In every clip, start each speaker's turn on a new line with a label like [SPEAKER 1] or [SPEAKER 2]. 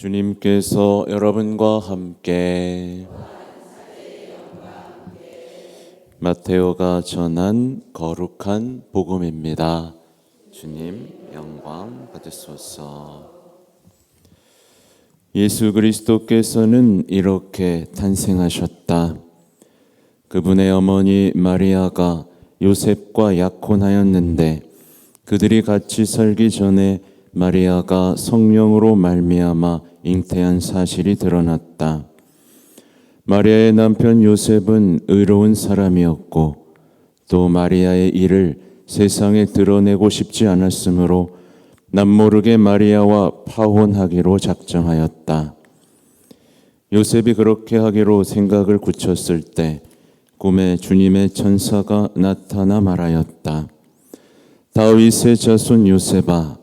[SPEAKER 1] 주님께서 여러분과 함께 마테오가 전한 거룩한 복음입니다. 주님 영광 받으소서. 예수 그리스도께서는 이렇게 탄생하셨다. 그분의 어머니 마리아가 요셉과 약혼하였는데 그들이 같이 살기 전에 마리아가 성령으로 말미암아 잉태한 사실이 드러났다. 마리아의 남편 요셉은 의로운 사람이었고 또 마리아의 일을 세상에 드러내고 싶지 않았으므로 남모르게 마리아와 파혼하기로 작정하였다. 요셉이 그렇게 하기로 생각을 굳혔을 때 꿈에 주님의 천사가 나타나 말하였다. 다윗의 자손 요셉아,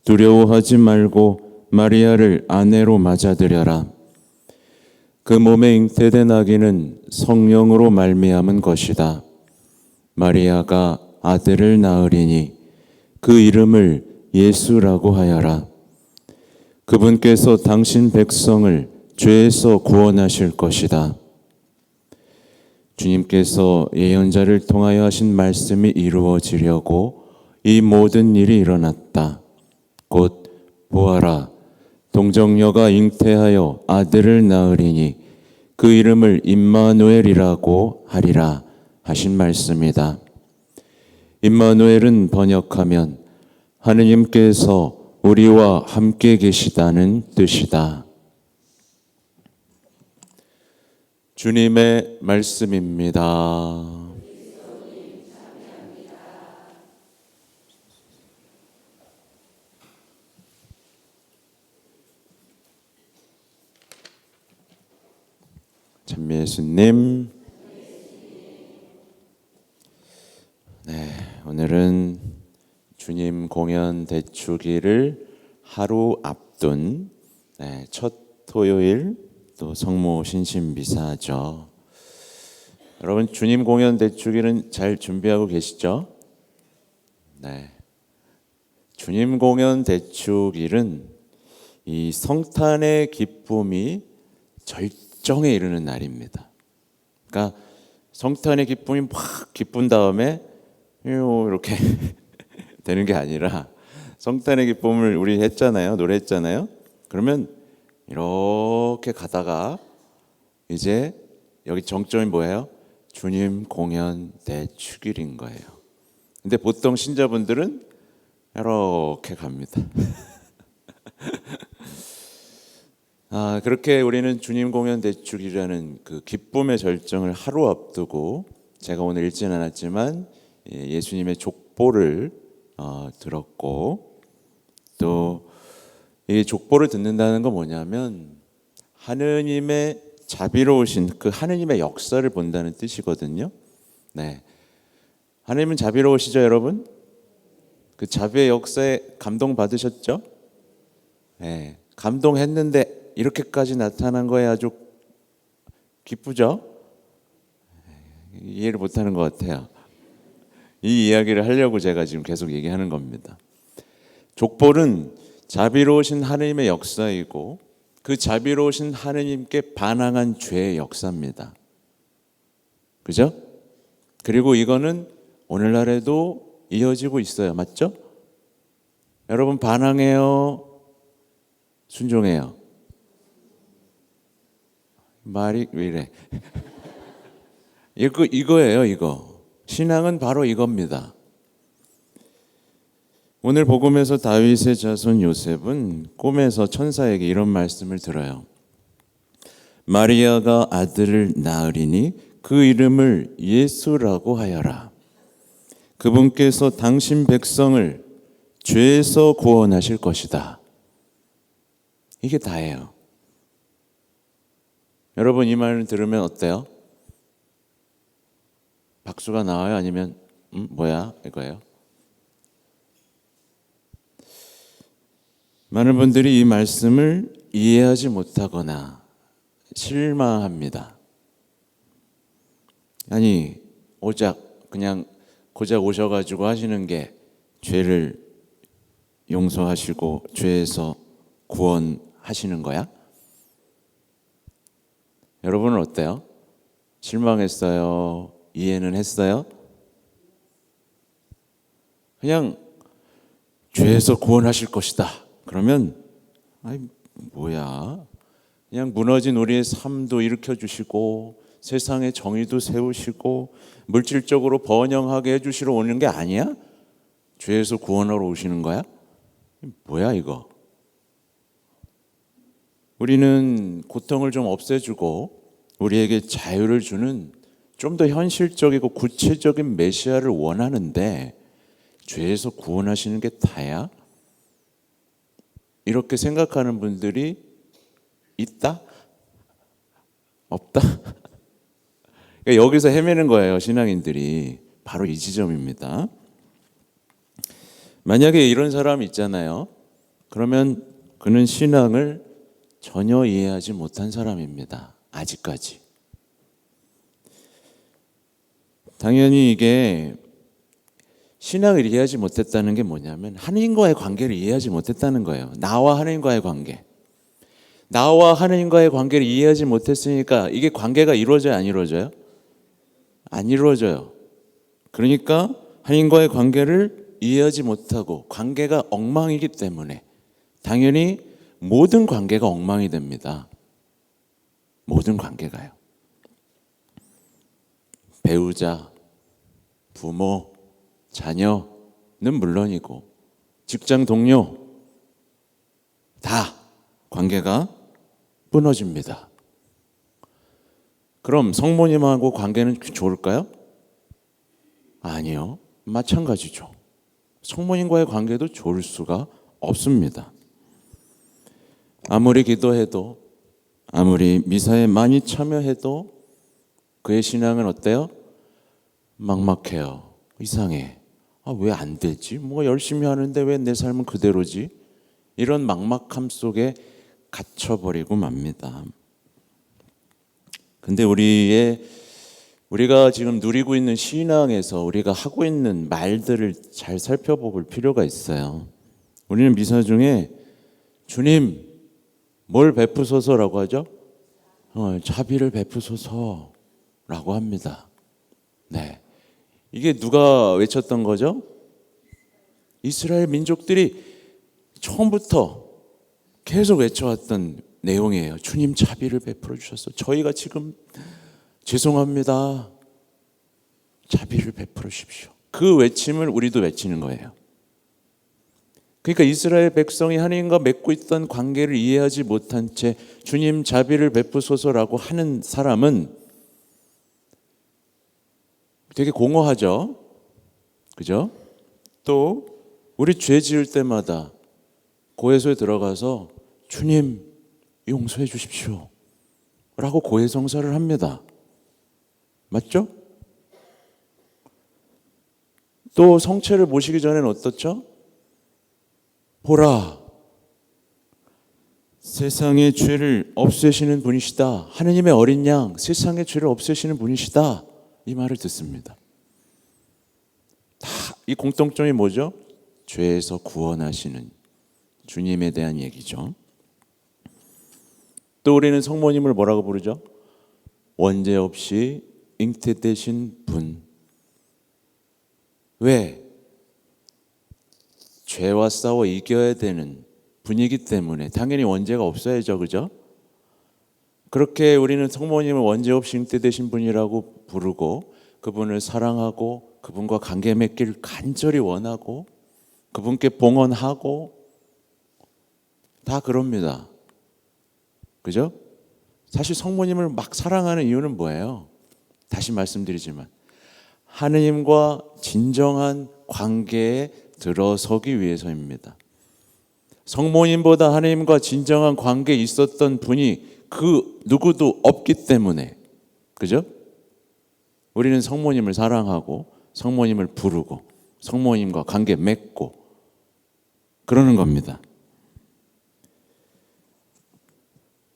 [SPEAKER 1] 두려워하지 말고 마리아를 아내로 맞아들여라. 그 몸에 잉태된 아기는 성령으로 말미암은 것이다. 마리아가 아들을 낳으리니 그 이름을 예수라고 하여라. 그분께서 당신 백성을 죄에서 구원하실 것이다. 주님께서 예언자를 통하여 하신 말씀이 이루어지려고 이 모든 일이 일어났다. 곧 보아라, 동정녀가 잉태하여 아들을 낳으리니 그 이름을 임마누엘이라고 하리라 하신 말씀이다. 임마누엘은 번역하면 하느님께서 우리와 함께 계시다는 뜻이다. 주님의 말씀입니다. 찬미 예수님. 네, 오늘은 주님 공연 대축일을 하루 앞둔 첫 토요일, 또 성모 신신미사죠. 여러분, 주님 공연 대축일은 잘 준비하고 계시죠? 네. 주님 공연 대축일은 이 성탄의 기쁨이 절정에 이르는 날입니다. 그러니까 성탄의 기쁨이 막 기쁜 다음에 이렇게 되는 게 아니라 성탄의 기쁨을 우리 했잖아요. 노래했잖아요. 그러면 이렇게 가다가 이제 여기 정점이 뭐예요? 주님 공연 대축일인 거예요. 근데 보통 신자분들은 이렇게 갑니다. 그렇게 우리는 주님 공연 대축이라는 그 기쁨의 절정을 하루 앞두고 제가 오늘 읽지는 않았지만 예수님의 족보를 들었고, 또 이 족보를 듣는다는 건 뭐냐면 하느님의 자비로우신 그 하느님의 역사를 본다는 뜻이거든요. 네, 하느님은 자비로우시죠, 여러분? 그 자비의 역사에 감동 받으셨죠? 네, 감동했는데 이렇게까지 나타난 거에 아주 기쁘죠? 이해를 못하는 것 같아요. 이 이야기를 하려고 제가 지금 계속 얘기하는 겁니다. 족보는 자비로우신 하느님의 역사이고 그 자비로우신 하느님께 반항한 죄의 역사입니다. 그죠? 그리고 이거는 오늘날에도 이어지고 있어요. 맞죠? 여러분, 반항해요? 순종해요? 말이 왜 이래? 이거예요, 이거. 신앙은 바로 이겁니다. 오늘 복음에서 다윗의 자손 요셉은 꿈에서 천사에게 이런 말씀을 들어요. 마리아가 아들을 낳으리니 그 이름을 예수라고 하여라. 그분께서 당신 백성을 죄에서 구원하실 것이다. 이게 다예요. 여러분, 이 말을 들으면 어때요? 박수가 나와요? 아니면 뭐야 이거예요? 많은 분들이 이 말씀을 이해하지 못하거나 실망합니다. 아니, 그냥 고작 오셔가지고 하시는 게 죄를 용서하시고 죄에서 구원하시는 하시는 거야? 여러분은 어때요? 실망했어요? 이해는 했어요? 그냥 죄에서 구원하실 것이다. 그러면 아이 뭐야? 그냥 무너진 우리의 삶도 일으켜 주시고 세상의 정의도 세우시고 물질적으로 번영하게 해주시러 오는 게 아니야? 죄에서 구원하러 오시는 거야? 뭐야 이거? 우리는 고통을 좀 없애주고 우리에게 자유를 주는 좀 더 현실적이고 구체적인 메시아를 원하는데 죄에서 구원하시는 게 다야? 이렇게 생각하는 분들이 있다? 없다? 그러니까 여기서 헤매는 거예요, 신앙인들이. 바로 이 지점입니다. 만약에 이런 사람 있잖아요. 그러면 그는 신앙을 전혀 이해하지 못한 사람입니다. 아직까지. 당연히 이게 신앙을 이해하지 못했다는 게 뭐냐면 하나님과의 관계를 이해하지 못했다는 거예요. 나와 하나님과의 관계. 나와 하나님과의 관계를 이해하지 못했으니까 이게 관계가 이루어져요, 안 이루어져요? 안 이루어져요. 그러니까 하나님과의 관계를 이해하지 못하고 관계가 엉망이기 때문에 당연히 모든 관계가 엉망이 됩니다. 모든 관계가요. 배우자, 부모, 자녀는 물론이고 직장 동료 다 관계가 무너집니다. 그럼 성모님하고 관계는 좋을까요? 아니요. 마찬가지죠. 성모님과의 관계도 좋을 수가 없습니다. 아무리 기도해도 아무리 미사에 많이 참여해도 그의 신앙은 어때요? 막막해요. 이상해. 왜 안 되지? 뭐 열심히 하는데 왜 내 삶은 그대로지? 이런 막막함 속에 갇혀버리고 맙니다. 근데 우리가 지금 누리고 있는 신앙에서 우리가 하고 있는 말들을 잘 살펴볼 필요가 있어요. 우리는 미사 중에 주님 뭘 베푸소서라고 하죠? 자비를 베푸소서라고 합니다. 네, 이게 누가 외쳤던 거죠? 이스라엘 민족들이 처음부터 계속 외쳐왔던 내용이에요. 주님 자비를 베풀어 주셔서 저희가 지금 죄송합니다. 자비를 베풀어 주십시오. 그 외침을 우리도 외치는 거예요. 그러니까 이스라엘 백성이 하나님과 맺고 있던 관계를 이해하지 못한 채 주님 자비를 베푸소서라고 하는 사람은 되게 공허하죠. 그죠? 또 우리 죄 지을 때마다 고해소에 들어가서 주님 용서해 주십시오 라고 고해성사를 합니다. 맞죠? 또 성체를 모시기 전에는 어떻죠? 보라, 세상의 죄를 없애시는 분이시다. 하느님의 어린 양, 세상의 죄를 없애시는 분이시다. 이 말을 듣습니다. 다 이 공통점이 뭐죠? 죄에서 구원하시는 주님에 대한 얘기죠. 또 우리는 성모님을 뭐라고 부르죠? 원죄 없이 잉태되신 분. 왜? 죄와 싸워 이겨야 되는 분이기 때문에 당연히 원죄가 없어야죠. 그죠? 그렇게 우리는 성모님을 원죄 없이 잉태되신 분이라고 부르고 그분을 사랑하고 그분과 관계 맺기를 간절히 원하고 그분께 봉헌하고 다 그럽니다. 그죠? 사실 성모님을 막 사랑하는 이유는 뭐예요? 다시 말씀드리지만 하느님과 진정한 관계에 들어서기 위해서입니다. 성모님보다 하느님과 진정한 관계에 있었던 분이 그 누구도 없기 때문에, 그죠? 우리는 성모님을 사랑하고 성모님을 부르고 성모님과 관계 맺고 그러는 겁니다.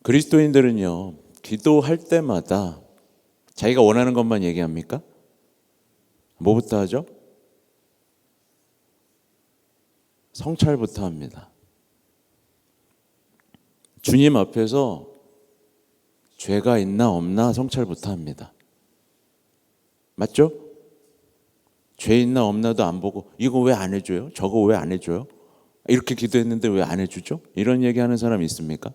[SPEAKER 1] 그리스도인들은요, 기도할 때마다 자기가 원하는 것만 얘기합니까? 뭐부터 하죠? 성찰부터 합니다. 주님 앞에서 죄가 있나 없나 성찰부터 합니다. 맞죠? 죄 있나 없나도 안 보고 이거 왜 안 해줘요? 저거 왜 안 해줘요? 이렇게 기도했는데 왜 안 해주죠? 이런 얘기하는 사람 있습니까?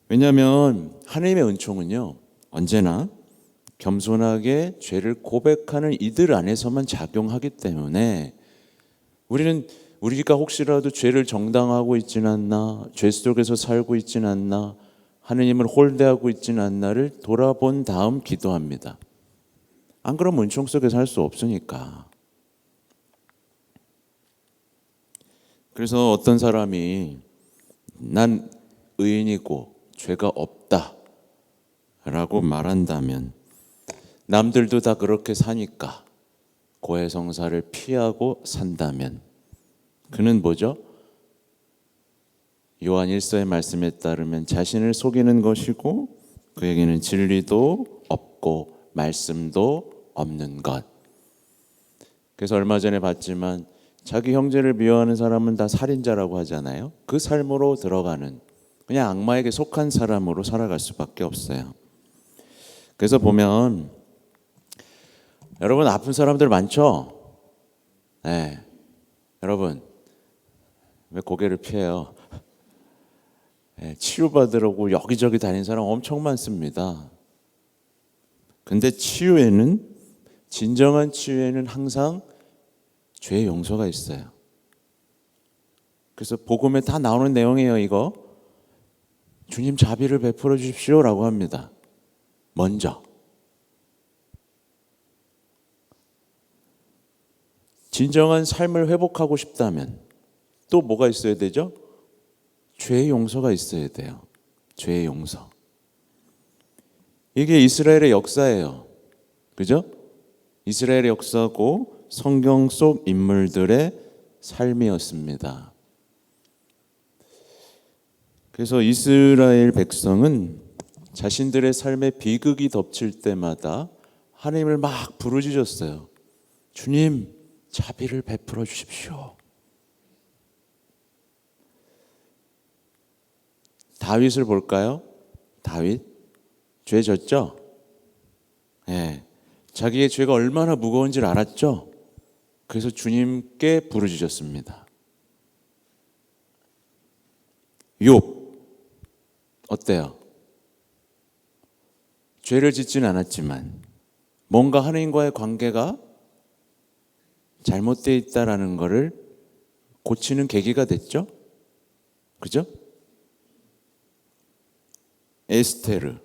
[SPEAKER 1] 왜냐하면 하나님의 은총은요 언제나 겸손하게 죄를 고백하는 이들 안에서만 작용하기 때문에 우리가 혹시라도 죄를 정당화하고 있지는 않나, 죄 속에서 살고 있지는 않나, 하느님을 홀대하고 있지는 않나를 돌아본 다음 기도합니다. 안 그러면 은총 속에 살 수 없으니까. 그래서 어떤 사람이 난 의인이고 죄가 없다 라고 말한다면 남들도 다 그렇게 사니까 고해성사를 피하고 산다면 그는 뭐죠? 요한 1서의 말씀에 따르면 자신을 속이는 것이고 그에게는 진리도 없고 말씀도 없는 것. 그래서 얼마 전에 봤지만 자기 형제를 미워하는 사람은 다 살인자라고 하잖아요. 그 삶으로 들어가는 그냥 악마에게 속한 사람으로 살아갈 수밖에 없어요. 그래서 보면 여러분 아픈 사람들 많죠? 네. 여러분 왜 고개를 피해요? 네, 치유받으려고 여기저기 다니는 사람 엄청 많습니다. 근데 진정한 치유에는 항상 죄의 용서가 있어요. 그래서 복음에 다 나오는 내용이에요. 이거 주님 자비를 베풀어 주십시오라고 합니다. 먼저 진정한 삶을 회복하고 싶다면 또 뭐가 있어야 되죠? 죄의 용서가 있어야 돼요. 죄의 용서. 이게 이스라엘의 역사예요. 그죠? 이스라엘의 역사고 성경 속 인물들의 삶이었습니다. 그래서 이스라엘 백성은 자신들의 삶에 비극이 덮칠 때마다 하나님을 막 부르짖었어요. 주님, 자비를 베풀어 주십시오. 다윗을 볼까요? 다윗 죄 졌죠? 네. 자기의 죄가 얼마나 무거운지를 알았죠? 그래서 주님께 부르짖었습니다. 욥 어때요? 죄를 짓지는 않았지만 뭔가 하나님과의 관계가 잘못되어 있다라는 것을 고치는 계기가 됐죠? 그죠? 에스테르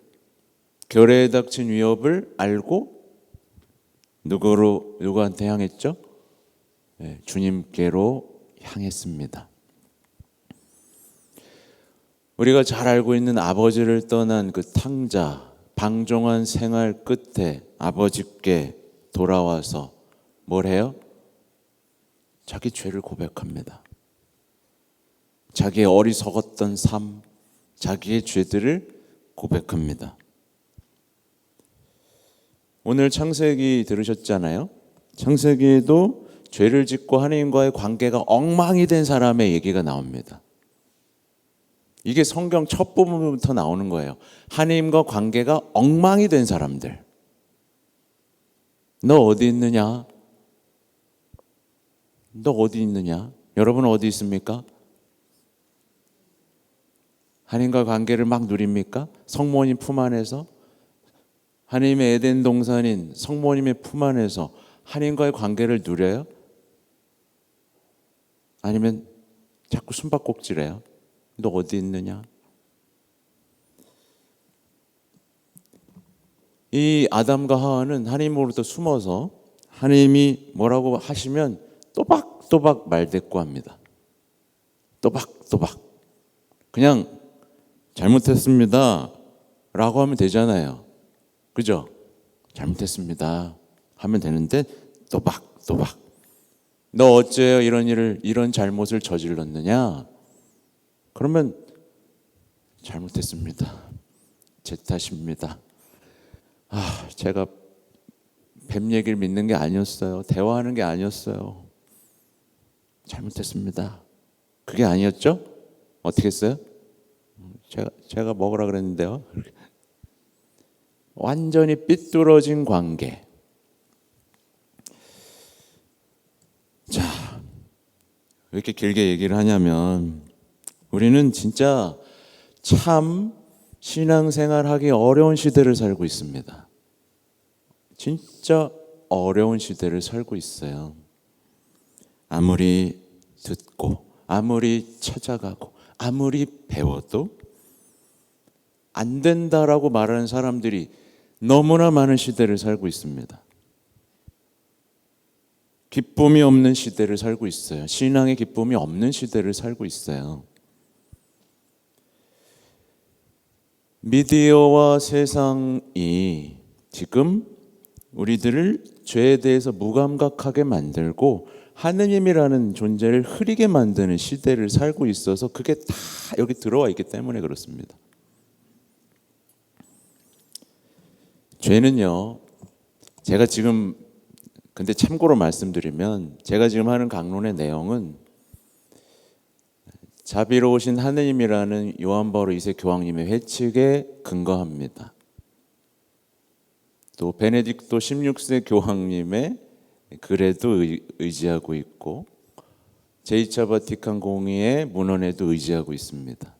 [SPEAKER 1] 결의에 닥친 위협을 알고 누구한테 향했죠? 네, 주님께로 향했습니다. 우리가 잘 알고 있는 아버지를 떠난 그 탕자, 방종한 생활 끝에 아버지께 돌아와서 뭘 해요? 자기 죄를 고백합니다. 자기의 어리석었던 삶, 자기의 죄들을 고백합니다. 오늘 창세기 들으셨잖아요. 창세기에도 죄를 짓고 하나님과의 관계가 엉망이 된 사람의 얘기가 나옵니다. 이게 성경 첫 부분부터 나오는 거예요. 하나님과 관계가 엉망이 된 사람들. 너 어디 있느냐? 너 어디 있느냐? 여러분 어디 있습니까? 하나님과 관계를 막 누립니까? 성모님 품 안에서? 하나님의 에덴 동산인 성모님의 품 안에서 하나님과의 관계를 누려요? 아니면 자꾸 숨바꼭질해요? 너 어디 있느냐? 이 아담과 하와는 하나님으로부터 숨어서 하나님이 뭐라고 하시면 또박또박 말대꾸합니다. 또박또박. 그냥 잘못했습니다 라고 하면 되잖아요. 그죠? 잘못했습니다 하면 되는데 또박또박. 너 어째요 이런 잘못을 저질렀느냐? 그러면 잘못했습니다. 제 탓입니다. 제가 뱀 얘기를 믿는 게 아니었어요. 대화하는 게 아니었어요. 잘못했습니다. 그게 아니었죠? 어떻게 했어요? 제가 먹으라 그랬는데요. 완전히 삐뚤어진 관계. 자, 왜 이렇게 길게 얘기를 하냐면 우리는 진짜 참 신앙생활하기 어려운 시대를 살고 있습니다. 진짜 어려운 시대를 살고 있어요. 아무리 듣고 아무리 찾아가고 아무리 배워도 안 된다라고 말하는 사람들이 너무나 많은 시대를 살고 있습니다. 기쁨이 없는 시대를 살고 있어요. 신앙의 기쁨이 없는 시대를 살고 있어요. 미디어와 세상이 지금 우리들을 죄에 대해서 무감각하게 만들고 하느님이라는 존재를 흐리게 만드는 시대를 살고 있어서 그게 다 여기 들어와 있기 때문에 그렇습니다. 죄는요, 제가 지금 근데 참고로 말씀드리면 제가 지금 하는 강론의 내용은 자비로우신 하느님이라는 요한 바오로 2세 교황님의 회칙에 근거합니다. 또 베네딕토 16세 교황님의 글에도 의지하고 있고 제2차 바티칸 공의의 문헌에도 의지하고 있습니다.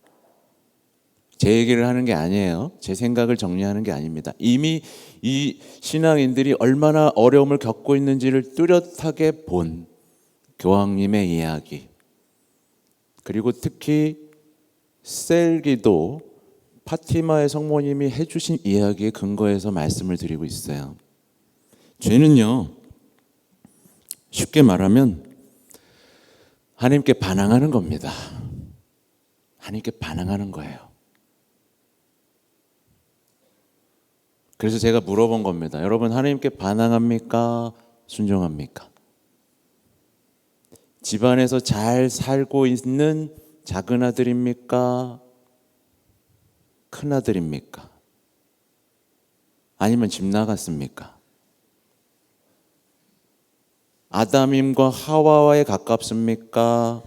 [SPEAKER 1] 제 얘기를 하는 게 아니에요. 제 생각을 정리하는 게 아닙니다. 이미 이 신앙인들이 얼마나 어려움을 겪고 있는지를 뚜렷하게 본 교황님의 이야기, 그리고 특히 셀기도 파티마의 성모님이 해주신 이야기에 근거해서 말씀을 드리고 있어요. 죄는요, 쉽게 말하면 하나님께 반항하는 겁니다. 하나님께 반항하는 거예요. 그래서 제가 물어본 겁니다. 여러분, 하나님께 반항합니까? 순종합니까? 집안에서 잘 살고 있는 작은 아들입니까? 큰 아들입니까? 아니면 집 나갔습니까? 아담임과 하와와에 가깝습니까?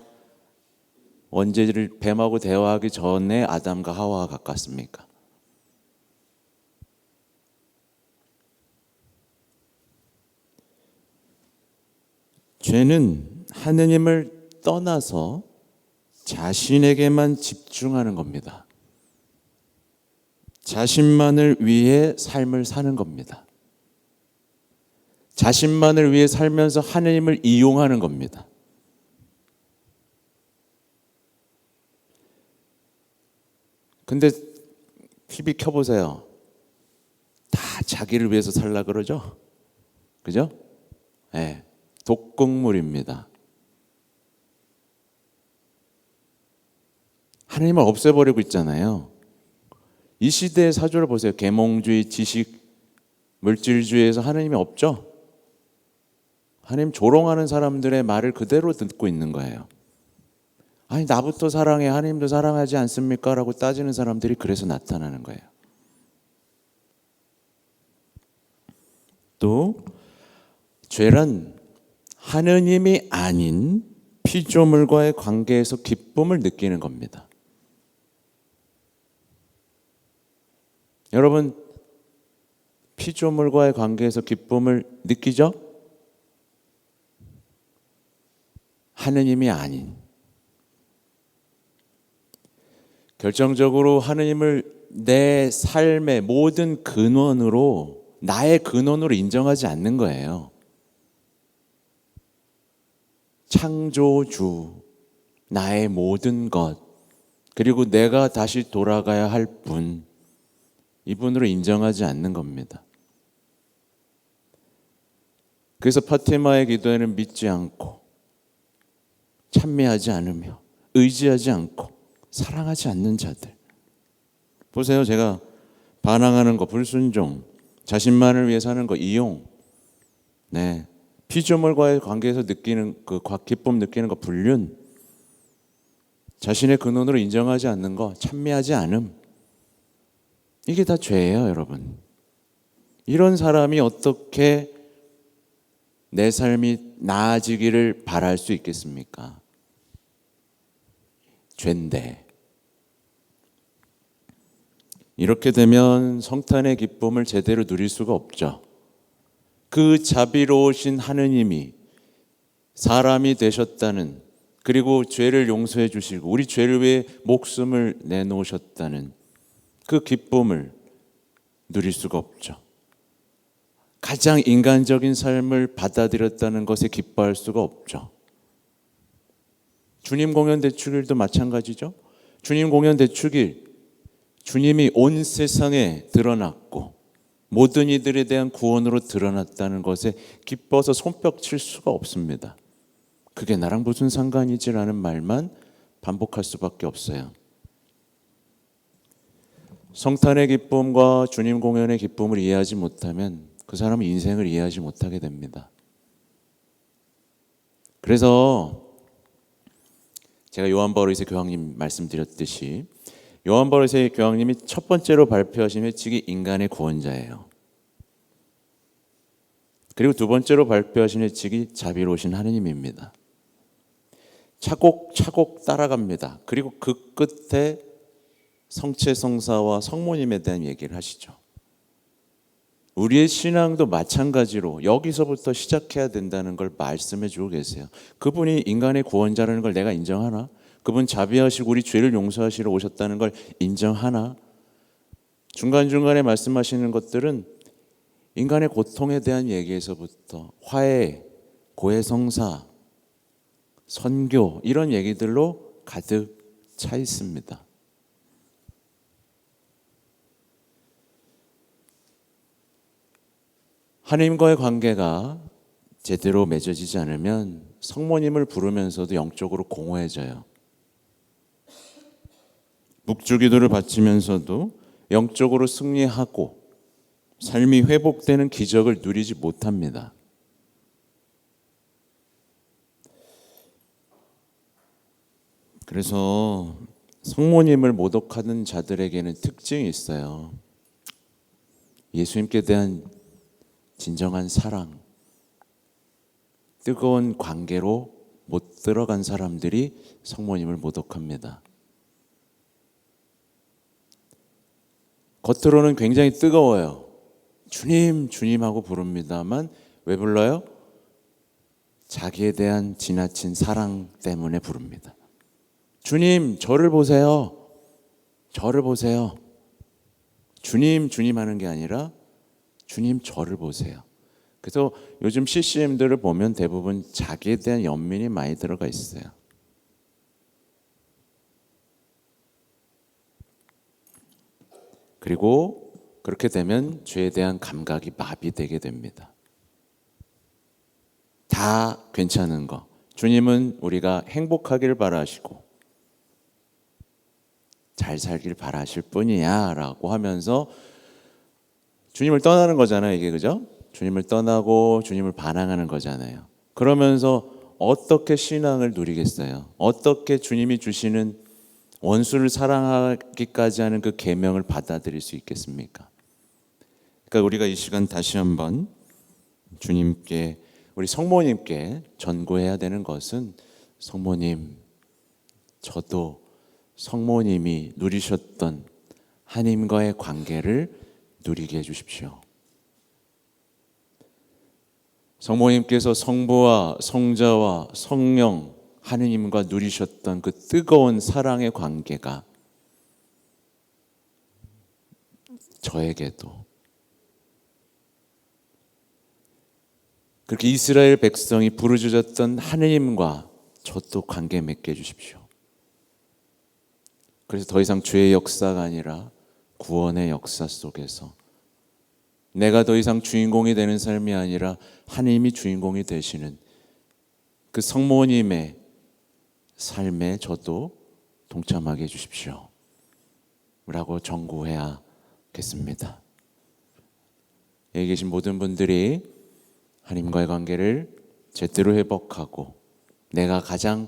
[SPEAKER 1] 원죄를 뱀하고 대화하기 전에 아담과 하와와 가깝습니까? 죄는 하느님을 떠나서 자신에게만 집중하는 겁니다. 자신만을 위해 삶을 사는 겁니다. 자신만을 위해 살면서 하느님을 이용하는 겁니다. 근데 TV 켜보세요. 다 자기를 위해서 살라 그러죠? 그죠? 네. 독극물입니다. 하나님을 없애버리고 있잖아요. 이 시대의 사조를 보세요. 계몽주의, 지식, 물질주의에서 하나님이 없죠? 하나님 조롱하는 사람들의 말을 그대로 듣고 있는 거예요. 아니, 나부터 사랑해, 하나님도 사랑하지 않습니까? 라고 따지는 사람들이 그래서 나타나는 거예요. 또 죄란 하느님이 아닌 피조물과의 관계에서 기쁨을 느끼는 겁니다. 여러분, 피조물과의 관계에서 기쁨을 느끼죠? 하느님이 아닌. 결정적으로 하느님을 내 삶의 모든 근원으로, 나의 근원으로 인정하지 않는 거예요. 창조주, 나의 모든 것, 그리고 내가 다시 돌아가야 할 분, 이분으로 인정하지 않는 겁니다. 그래서 파티마의 기도에는 믿지 않고 찬미하지 않으며 의지하지 않고 사랑하지 않는 자들. 보세요. 제가 반항하는 거, 불순종, 자신만을 위해 사는 거, 이용, 네, 피조물과의 관계에서 느끼는 그 기쁨 느끼는 거, 불륜, 자신의 근원으로 인정하지 않는 거, 찬미하지 않음, 이게 다 죄예요, 여러분. 이런 사람이 어떻게 내 삶이 나아지기를 바랄 수 있겠습니까? 죄인데, 이렇게 되면 성탄의 기쁨을 제대로 누릴 수가 없죠. 그 자비로우신 하느님이 사람이 되셨다는, 그리고 죄를 용서해 주시고 우리 죄를 위해 목숨을 내놓으셨다는 그 기쁨을 누릴 수가 없죠. 가장 인간적인 삶을 받아들였다는 것에 기뻐할 수가 없죠. 주님 공연 대축일도 마찬가지죠. 주님 공연 대축일, 주님이 온 세상에 드러났고 모든 이들에 대한 구원으로 드러났다는 것에 기뻐서 손뼉 칠 수가 없습니다. 그게 나랑 무슨 상관이지라는 말만 반복할 수밖에 없어요. 성탄의 기쁨과 주님 공연의 기쁨을 이해하지 못하면 그 사람은 인생을 이해하지 못하게 됩니다. 그래서 제가 요한 버릇의 교황님 말씀드렸듯이 요한 버릇의 교황님이 첫 번째로 발표하신 회칙이 인간의 구원자예요. 그리고 두 번째로 발표하신 회칙이 자비로우신 하느님입니다. 차곡차곡 따라갑니다. 그리고 그 끝에 성체성사와 성모님에 대한 얘기를 하시죠. 우리의 신앙도 마찬가지로 여기서부터 시작해야 된다는 걸 말씀해 주고 계세요. 그분이 인간의 구원자라는 걸 내가 인정하나? 그분 자비하시고 우리 죄를 용서하시러 오셨다는 걸 인정하나? 중간중간에 말씀하시는 것들은 인간의 고통에 대한 얘기에서부터 화해, 고해성사, 선교 이런 얘기들로 가득 차 있습니다. 하나님과의 관계가 제대로 맺어지지 않으면 성모님을 부르면서도 영적으로 공허해져요. 묵주기도를 바치면서도 영적으로 승리하고 삶이 회복되는 기적을 누리지 못합니다. 그래서 성모님을 모독하는 자들에게는 특징이 있어요. 예수님께 대한 진정한 사랑, 뜨거운 관계로 못 들어간 사람들이 성모님을 모독합니다. 겉으로는 굉장히 뜨거워요. 주님, 주님 하고 부릅니다만 왜 불러요? 자기에 대한 지나친 사랑 때문에 부릅니다. 주님, 저를 보세요. 저를 보세요. 주님, 주님 하는 게 아니라 주님, 저를 보세요. 그래서 요즘 CCM들을 보면 대부분 자기에 대한 연민이 많이 들어가 있어요. 그리고 그렇게 되면 죄에 대한 감각이 마비되게 됩니다. 다 괜찮은 거. 주님은 우리가 행복하길 바라시고 잘 살길 바라실 뿐이야 라고 하면서 주님을 떠나는 거잖아요, 이게. 그죠? 주님을 떠나고 주님을 반항하는 거잖아요. 그러면서 어떻게 신앙을 누리겠어요? 어떻게 주님이 주시는 원수를 사랑하기까지 하는 그 계명을 받아들일 수 있겠습니까? 그러니까 우리가 이 시간 다시 한번 주님께, 우리 성모님께 전고해야 되는 것은, 성모님, 저도 성모님이 누리셨던 하나님과의 관계를 누리게 해주십시오. 성모님께서 성부와 성자와 성령 하느님과 누리셨던 그 뜨거운 사랑의 관계가 저에게도, 그렇게 이스라엘 백성이 부르짖었던 하느님과 저도 관계 맺게 해주십시오. 그래서 더 이상 죄의 역사가 아니라 구원의 역사 속에서 내가 더 이상 주인공이 되는 삶이 아니라 하나님이 주인공이 되시는 그 성모님의 삶에 저도 동참하게 해주십시오 라고 전구해야겠습니다. 여기 계신 모든 분들이 하나님과의 관계를 제대로 회복하고 내가 가장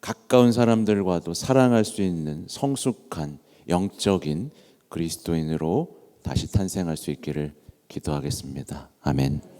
[SPEAKER 1] 가까운 사람들과도 사랑할 수 있는 성숙한 영적인 그리스도인으로 다시 탄생할 수 있기를 기도하겠습니다. 아멘.